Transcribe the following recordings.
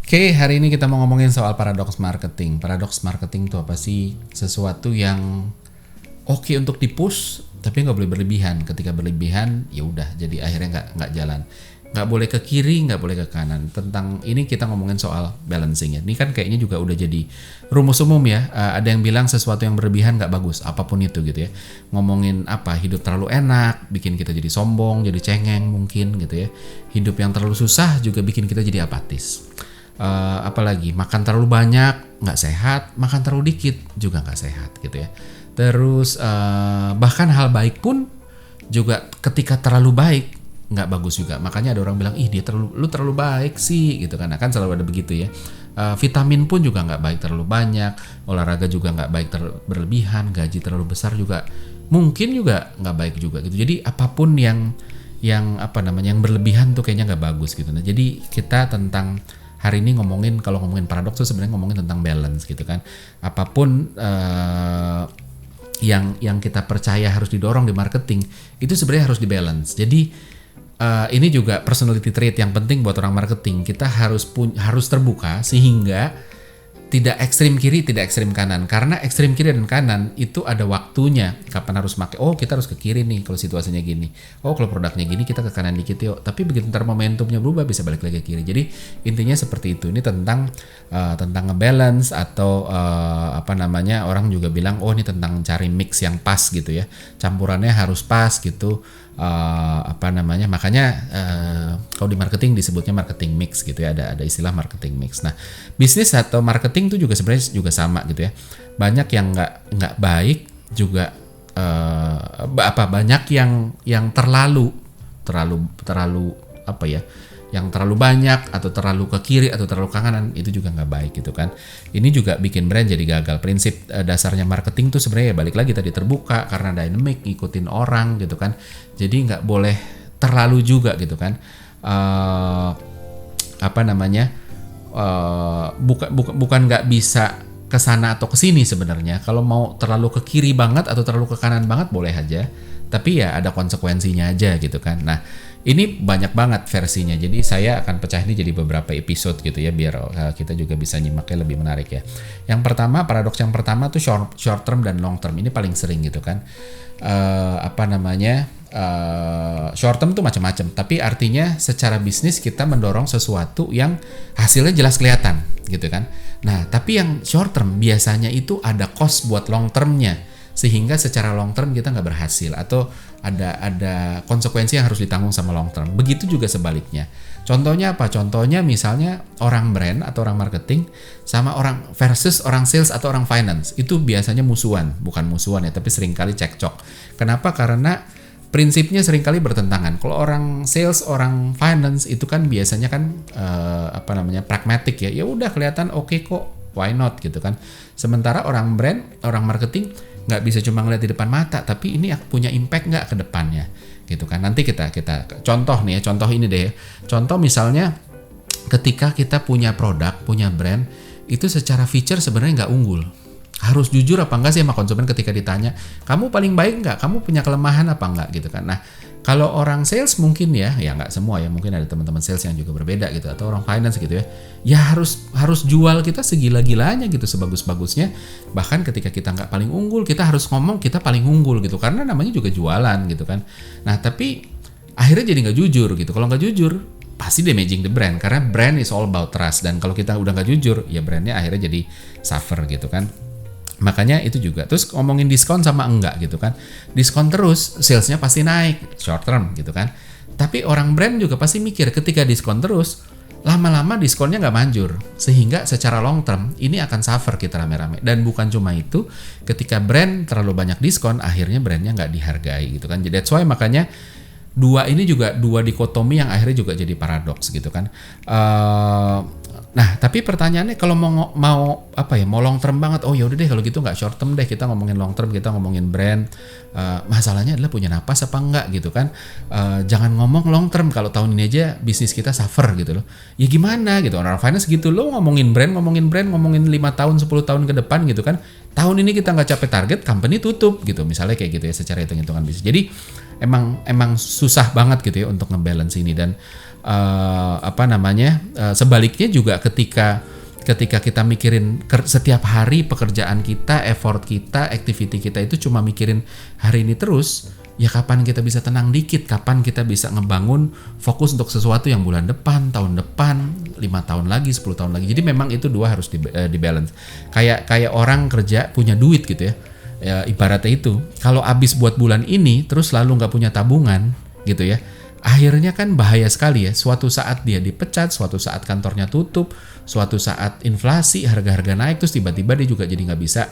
Oke, hari ini kita mau ngomongin soal paradoks marketing. Paradoks marketing itu apa sih? Sesuatu yang oke untuk dipush, tapi nggak boleh berlebihan. Ketika berlebihan, ya udah, jadi akhirnya nggak jalan. Nggak boleh ke kiri, nggak boleh ke kanan. Tentang ini kita ngomongin soal balancing ya. Ini kan kayaknya juga udah jadi rumus umum ya. Ada yang bilang sesuatu yang berlebihan nggak bagus, apapun itu gitu ya. Ngomongin apa? Hidup terlalu enak, bikin kita jadi sombong, jadi cengeng mungkin gitu ya. Hidup yang terlalu susah juga bikin kita jadi apatis. Apalagi makan terlalu banyak nggak sehat, makan terlalu dikit juga nggak sehat gitu ya. Terus bahkan hal baik pun juga ketika terlalu baik nggak bagus juga. Makanya ada orang bilang, ih dia lu terlalu baik sih gitu kan. Kan selalu ada begitu ya. Vitamin pun juga nggak baik terlalu banyak, olahraga juga nggak baik berlebihan, gaji terlalu besar juga mungkin juga nggak baik juga gitu. Jadi apapun yang berlebihan tuh kayaknya nggak bagus gitu. Nah jadi kita hari ini kalau ngomongin paradoks tuh sebenarnya ngomongin tentang balance gitu kan. Apapun yang kita percaya harus didorong di marketing itu sebenarnya harus dibalance. Jadi ini juga personality trait yang penting buat orang marketing. Kita harus terbuka sehingga tidak ekstrim kiri, tidak ekstrim kanan. Karena ekstrim kiri dan kanan itu ada waktunya. Kapan harus pakai? Oh, kita harus ke kiri nih kalau situasinya gini. Oh, kalau produknya gini kita ke kanan dikit yuk. Tapi begitu ntar momentumnya berubah bisa balik lagi ke kiri. Jadi intinya seperti itu. Ini tentang ngebalance atau orang juga bilang oh ini tentang cari mix yang pas gitu ya. Campurannya harus pas gitu. Makanya kalau di marketing disebutnya marketing mix gitu ya, ada istilah marketing mix. Nah, bisnis atau marketing itu juga sebenarnya juga sama gitu ya. Banyak yang nggak baik juga banyak yang terlalu yang terlalu banyak atau terlalu ke kiri atau terlalu ke kanan itu juga nggak baik gitu kan. Ini juga bikin brand jadi gagal. Prinsip dasarnya marketing tuh sebenarnya balik lagi tadi terbuka karena dynamic, ngikutin orang gitu kan. Jadi nggak boleh terlalu juga gitu kan. Bukan nggak bisa ke sana atau ke sini sebenarnya. Kalau mau terlalu ke kiri banget atau terlalu ke kanan banget boleh aja. Tapi ya ada konsekuensinya aja gitu kan. Nah, ini banyak banget versinya. Jadi saya akan pecah ini jadi beberapa episode gitu ya biar kita juga bisa nyimaknya lebih menarik ya. Yang pertama, paradoks yang pertama tuh short term dan long term. Ini paling sering gitu kan. Short term tuh macam-macam, tapi artinya secara bisnis kita mendorong sesuatu yang hasilnya jelas kelihatan gitu kan. Nah, tapi yang short term biasanya itu ada cost buat long termnya, sehingga secara long term kita nggak berhasil atau ada konsekuensi yang harus ditanggung sama long term. Begitu juga sebaliknya. Contohnya apa? Contohnya misalnya orang brand atau orang marketing sama orang versus orang sales atau orang finance. Itu biasanya bukan musuhan ya, tapi seringkali cekcok. Kenapa? Karena prinsipnya seringkali bertentangan. Kalau orang sales, orang finance itu kan biasanya kan pragmatik ya. Ya udah kelihatan oke kok, why not gitu kan. Sementara orang brand, orang marketing nggak bisa cuma ngeliat di depan mata, tapi ini punya impact nggak ke depannya gitu kan. Nanti kita contoh nih ya, contoh ini deh. Contoh misalnya ketika kita punya produk, punya brand, itu secara feature sebenarnya nggak unggul. Harus jujur apa enggak sih sama konsumen ketika ditanya, kamu paling baik nggak? Kamu punya kelemahan apa enggak gitu kan. Nah, kalau orang sales mungkin ya nggak semua ya, mungkin ada teman-teman sales yang juga berbeda gitu, atau orang finance gitu ya harus jual kita segila-gilanya gitu, sebagus-bagusnya. Bahkan ketika kita nggak paling unggul, kita harus ngomong kita paling unggul gitu, karena namanya juga jualan gitu kan. Nah, tapi akhirnya jadi nggak jujur gitu. Kalau nggak jujur, pasti damaging the brand, karena brand is all about trust. Dan kalau kita udah nggak jujur, ya brandnya akhirnya jadi suffer gitu kan. Makanya itu juga. Terus ngomongin diskon sama enggak gitu kan. Diskon terus, salesnya pasti naik short term gitu kan. Tapi orang brand juga pasti mikir ketika diskon terus, lama-lama diskonnya nggak manjur. Sehingga secara long term ini akan suffer kita rame-rame. Dan bukan cuma itu, ketika brand terlalu banyak diskon, akhirnya brandnya nggak dihargai gitu kan. Jadi that's why makanya dua dikotomi yang akhirnya juga jadi paradoks gitu kan. Nah, tapi pertanyaannya kalau mau long term banget, oh ya udah deh kalau gitu nggak short term deh, kita ngomongin long term, kita ngomongin brand. Masalahnya adalah punya napas apa enggak gitu kan. Jangan ngomong long term kalau tahun ini aja bisnis kita suffer gitu loh. Ya gimana gitu, orang finance gitu loh, ngomongin brand, ngomongin 5 tahun, 10 tahun ke depan gitu kan. Tahun ini kita nggak capai target, company tutup gitu, misalnya kayak gitu ya, secara hitung-hitungan bisnis. Jadi emang susah banget gitu ya untuk ngebalance ini. Dan Sebaliknya juga ketika kita mikirin setiap hari pekerjaan kita, effort kita, activity kita itu cuma mikirin hari ini terus, ya kapan kita bisa tenang dikit, kapan kita bisa ngebangun fokus untuk sesuatu yang bulan depan, tahun depan, 5 tahun lagi, 10 tahun lagi. Jadi memang itu dua harus di-balance. Kayak orang kerja punya duit gitu ya. Ya ibaratnya itu, kalau habis buat bulan ini terus lalu nggak punya tabungan gitu ya, akhirnya kan bahaya sekali ya. Suatu saat dia dipecat, suatu saat kantornya tutup, suatu saat inflasi, harga-harga naik, terus tiba-tiba dia juga jadi nggak bisa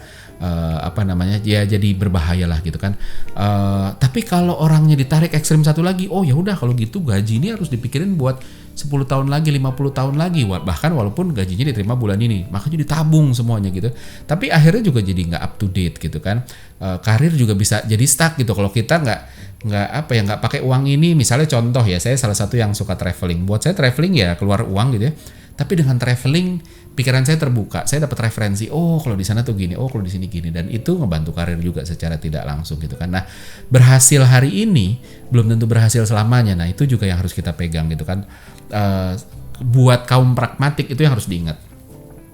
ya jadi berbahaya lah gitu kan. Tapi kalau orangnya ditarik ekstrim satu lagi, oh ya udah kalau gitu gaji ini harus dipikirin buat 10 tahun lagi, 50 tahun lagi, bahkan walaupun gajinya diterima bulan ini, makanya ditabung semuanya gitu. Tapi akhirnya juga jadi nggak up to date gitu kan. Karir juga bisa jadi stuck gitu kalau kita nggak pakai uang ini. Misalnya contoh ya, saya salah satu yang suka traveling. Buat saya traveling ya keluar uang gitu ya. Tapi dengan traveling pikiran saya terbuka, saya dapat referensi. Oh kalau di sana tuh gini, oh kalau di sini gini, dan itu ngebantu karir juga secara tidak langsung gitu kan. Nah berhasil hari ini belum tentu berhasil selamanya. Nah itu juga yang harus kita pegang gitu kan. Buat kaum pragmatik itu yang harus diingat.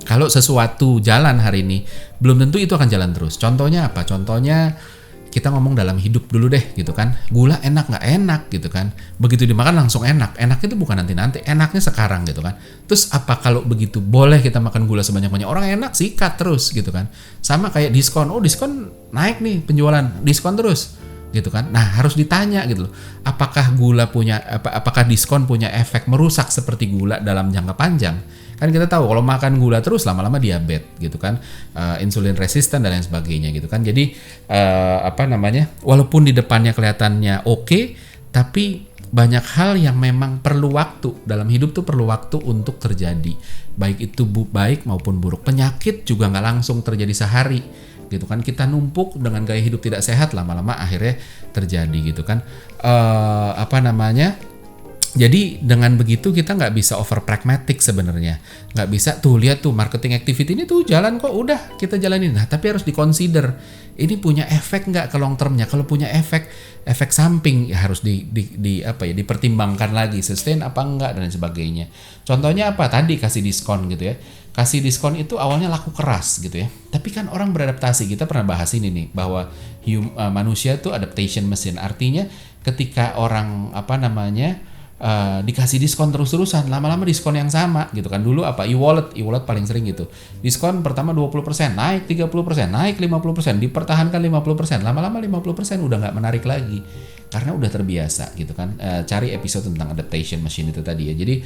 Kalau sesuatu jalan hari ini, belum tentu itu akan jalan terus. Contohnya apa? Contohnya kita ngomong dalam hidup dulu deh gitu kan. Gula enak nggak enak gitu kan. Begitu dimakan langsung enak. Enaknya itu bukan nanti-nanti, enaknya sekarang gitu kan. Terus apa kalau begitu boleh kita makan gula sebanyak-banyak? Orang enak sikat terus gitu kan. Sama kayak diskon. Oh diskon naik nih penjualan, diskon terus gitu kan. Nah harus ditanya gitu loh. Apakah apakah diskon punya efek merusak seperti gula dalam jangka panjang? Kan kita tahu kalau makan gula terus lama-lama diabetes gitu kan, insulin resisten dan lain sebagainya gitu kan. Jadi walaupun di depannya kelihatannya oke, tapi banyak hal yang memang perlu waktu. Dalam hidup tuh perlu waktu untuk terjadi, baik itu baik maupun buruk. Penyakit juga nggak langsung terjadi sehari gitu kan. Kita numpuk dengan gaya hidup tidak sehat, lama-lama akhirnya terjadi gitu kan. Jadi dengan begitu kita nggak bisa over pragmatic sebenarnya, nggak bisa tuh lihat tuh marketing activity ini tuh jalan kok, udah kita jalanin. Nah tapi harus diconsider ini punya efek nggak ke long termnya. Kalau punya efek samping ya harus dipertimbangkan lagi, sustain apa enggak dan sebagainya. Contohnya apa tadi, kasih diskon gitu ya. Kasih diskon itu awalnya laku keras gitu ya, tapi kan orang beradaptasi. Kita pernah bahas ini nih bahwa manusia tuh adaptation machine. Artinya ketika orang dikasih diskon terus-terusan, lama-lama diskon yang sama gitu kan. Dulu e-wallet paling sering gitu. Diskon pertama 20%, naik 30%, naik 50%, dipertahankan 50%, lama-lama 50% udah nggak menarik lagi karena udah terbiasa gitu kan. Cari episode tentang adaptation machine itu tadi ya. Jadi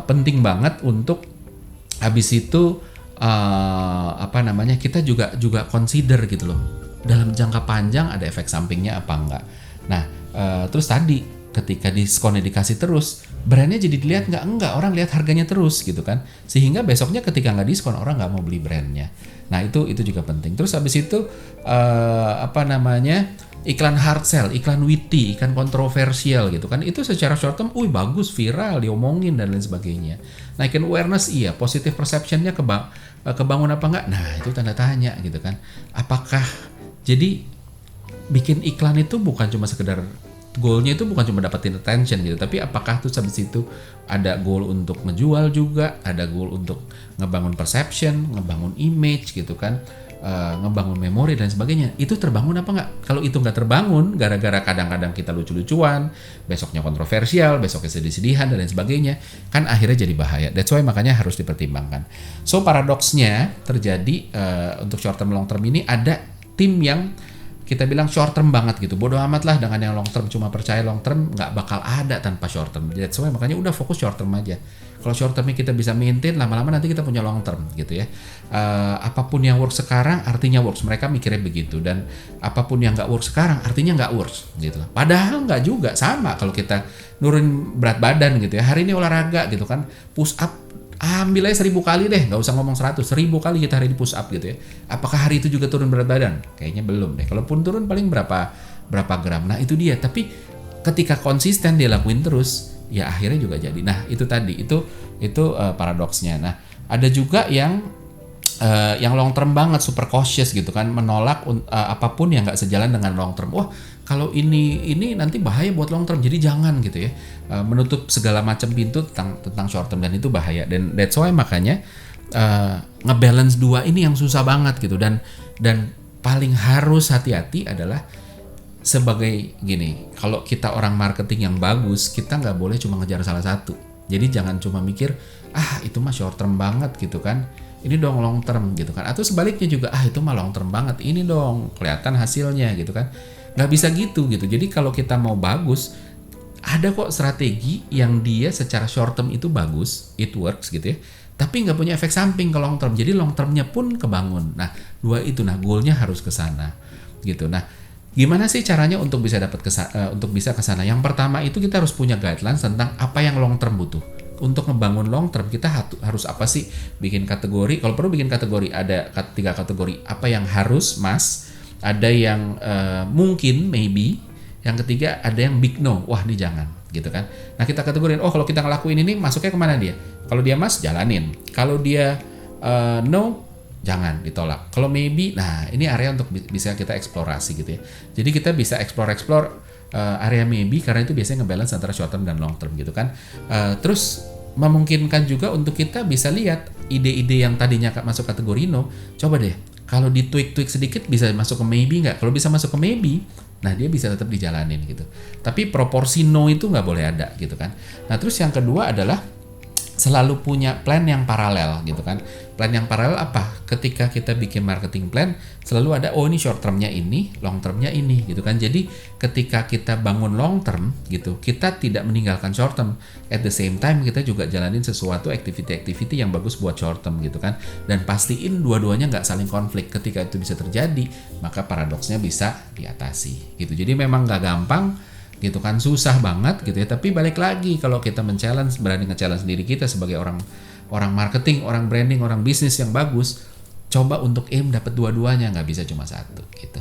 penting banget untuk habis itu kita juga consider gitu loh. Dalam jangka panjang ada efek sampingnya apa enggak. Nah, terus tadi ketika diskonnya dikasih terus, brandnya jadi dilihat enggak, orang lihat harganya terus gitu kan, sehingga besoknya ketika nggak diskon orang nggak mau beli brandnya. Nah itu juga penting. Terus habis itu iklan hard sell, iklan witty, iklan kontroversial gitu kan, itu secara short term, bagus, viral, diomongin dan lain sebagainya. Naikin awareness iya, positive perceptionnya kebangun apa enggak? Nah itu tanda tanya gitu kan. Apakah jadi bikin iklan itu bukan cuma sekedar goalnya itu bukan cuma dapetin attention gitu, tapi apakah tuh habis itu ada goal untuk ngejual juga, ada goal untuk ngebangun perception, ngebangun image gitu kan, ngebangun memori dan sebagainya. Itu terbangun apa enggak? Kalau itu nggak terbangun, gara-gara kadang-kadang kita lucu-lucuan, besoknya kontroversial, besoknya sedih-sedihan dan lain sebagainya, kan akhirnya jadi bahaya. That's why makanya harus dipertimbangkan. So paradoksnya terjadi untuk short term long term ini, ada tim yang kita bilang short term banget gitu, bodoh amat lah dengan yang long term, cuma percaya long term nggak bakal ada tanpa short term. Jadi semua makanya udah fokus short term aja. Kalau short termnya kita bisa maintain, lama-lama nanti kita punya long term gitu ya. Apapun yang work sekarang artinya works, mereka mikirnya begitu, dan apapun yang nggak work sekarang artinya nggak works gitu lah. Padahal nggak juga, sama kalau kita nurun berat badan gitu ya, hari ini olahraga gitu kan, push up ambil aja 1000 kali deh, nggak usah ngomong 100, 1000 kali kita hari ini push up gitu ya. Apakah hari itu juga turun berat badan? Kayaknya belum deh. Kalaupun turun paling berapa gram. Nah itu dia. Tapi ketika konsisten dia lakuin terus, ya akhirnya juga jadi. Nah itu tadi, itu paradoksnya. Nah ada juga yang long term banget, super cautious gitu kan, menolak apapun yang nggak sejalan dengan long term. Wah kalau ini nanti bahaya buat long term, jadi jangan gitu ya. Menutup segala macam pintu tentang short term, dan itu bahaya. Dan that's why makanya ngebalance dua ini yang susah banget gitu. Dan paling harus hati-hati adalah sebagai gini, kalau kita orang marketing yang bagus, kita nggak boleh cuma ngejar salah satu. Jadi jangan cuma mikir itu mah short term banget gitu kan, ini dong long term gitu kan. Atau sebaliknya juga itu mah long term banget, ini dong kelihatan hasilnya gitu kan. Nggak bisa gitu. Jadi kalau kita mau bagus, ada kok strategi yang dia secara short term itu bagus, it works gitu ya, tapi nggak punya efek samping ke long term. Jadi long termnya pun kebangun. Nah dua itu, goalnya harus ke sana gitu. Nah gimana sih caranya untuk bisa untuk bisa ke sana? Yang pertama itu kita harus punya guidelines tentang apa yang long term butuh. Untuk ngebangun long term kita harus apa sih? Bikin kategori, kalau perlu bikin kategori, ada 3 kategori. Apa yang harus, must, ada yang mungkin, maybe, yang ketiga ada yang big no, wah ini jangan gitu kan. Nah kita kategorin, kalau kita ngelakuin ini masuknya kemana dia? Kalau dia must, jalanin. Kalau dia no, jangan, ditolak. Kalau maybe, nah ini area untuk bisa kita eksplorasi gitu ya. Jadi kita bisa explore area maybe, karena itu biasanya ngebalance antara short term dan long term gitu kan. Terus memungkinkan juga untuk kita bisa lihat ide-ide yang tadinya masuk kategori no, coba deh kalau di tweak sedikit bisa masuk ke maybe nggak? Kalau bisa masuk ke maybe, nah dia bisa tetap dijalanin gitu. Tapi proporsi no itu nggak boleh ada gitu kan. Nah terus yang kedua adalah selalu punya plan yang paralel gitu kan. Plan yang paralel apa? Ketika kita bikin marketing plan, selalu ada ini short termnya ini, long termnya ini gitu kan. Jadi ketika kita bangun long term gitu, kita tidak meninggalkan short term. At the same time kita juga jalanin sesuatu activity yang bagus buat short term gitu kan. Dan pastiin dua-duanya nggak saling konflik. Ketika itu bisa terjadi, maka paradoksnya bisa diatasi gitu. Jadi memang nggak gampang gitu kan, susah banget gitu ya. Tapi balik lagi, kalau kita berani nge-challenge diri kita sebagai orang marketing, orang branding, orang bisnis yang bagus, coba untuk aim dapat dua-duanya, nggak bisa cuma satu gitu.